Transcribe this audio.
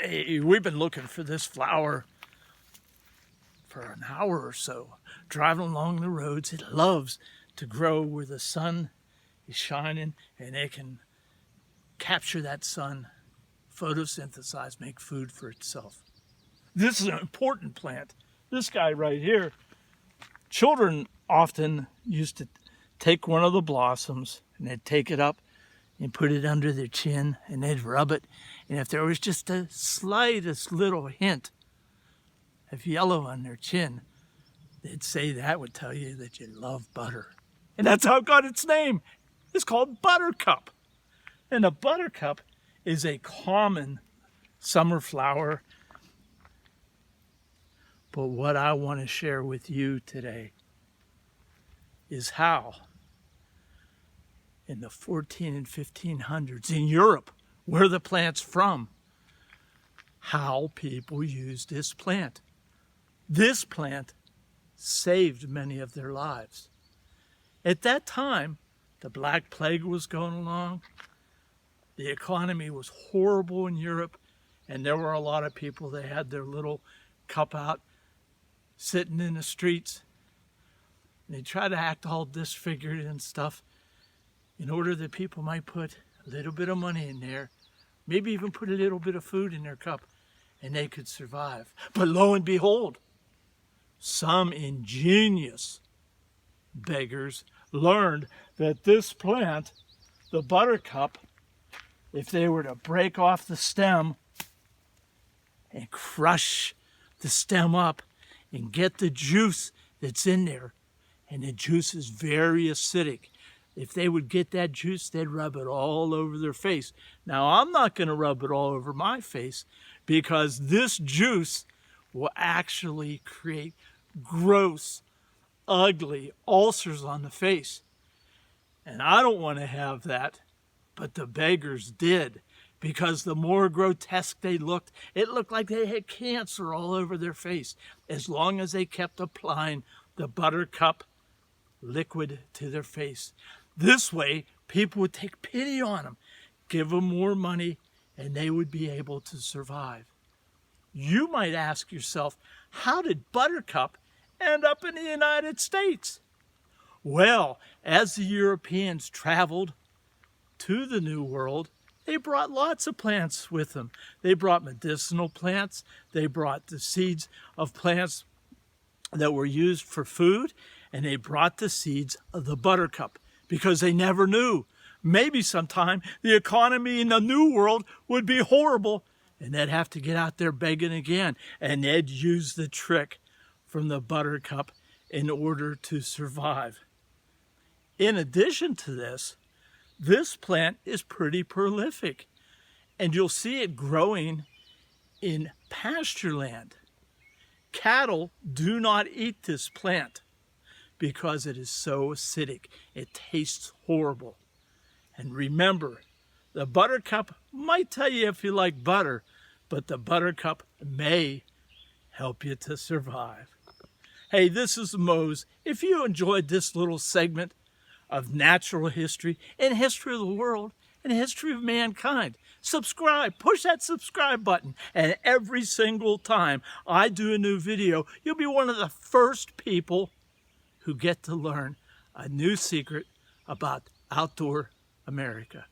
Hey, we've been looking for this flower for an hour or so, driving along the roads. It loves to grow where the sun is shining and it can capture that sun, photosynthesize, make food for itself. This is an important plant. This guy right here, children often used to take one of the blossoms and they'd take it up and put it under their chin and they'd rub it. And if there was just the slightest little hint of yellow on their chin, they'd say that would tell you that you love butter. And that's how it got its name. It's called Buttercup. And a buttercup is a common summer flower. But what I want to share with you today is how in the 14 and 1500s in Europe, where the plant's from, how people used this plant. This plant saved many of their lives. At that time, the Black Plague was going along. The economy was horrible in Europe, and there were a lot of people that had their little cup out sitting in the streets. And they tried to act all disfigured and stuff in order that people might put a little bit of money in there, maybe even put a little bit of food in their cup, and they could survive. But lo and behold, some ingenious beggars learned that this plant, the buttercup, if they were to break off the stem and crush the stem up and get the juice that's in there, and the juice is very acidic, if they would get that juice, they'd rub it all over their face. Now, I'm not going to rub it all over my face because this juice will actually create gross, ugly ulcers on the face. And I don't want to have that, but the beggars did, because the more grotesque they looked, it looked like they had cancer all over their face, as long as they kept applying the buttercup liquid to their face. This way, people would take pity on them, give them more money, and they would be able to survive. You might ask yourself, how did Buttercup end up in the United States? Well, as the Europeans traveled to the New World, they brought lots of plants with them. They brought medicinal plants. They brought the seeds of plants that were used for food, and they brought the seeds of the buttercup because they never knew. Maybe sometime the economy in the New World would be horrible, and they'd have to get out there begging again, and they'd use the trick from the buttercup in order to survive. In addition to this, this plant is pretty prolific, and you'll see it growing in pasture land. Cattle do not eat this plant because it is so acidic. It tastes horrible. And remember, the buttercup might tell you if you like butter, but the buttercup may help you to survive. Hey, this is Mose. If you enjoyed this little segment of natural history and history of the world and history of mankind, subscribe, push that subscribe button, and every single time I do a new video, you'll be one of the first people who get to learn a new secret about outdoor America.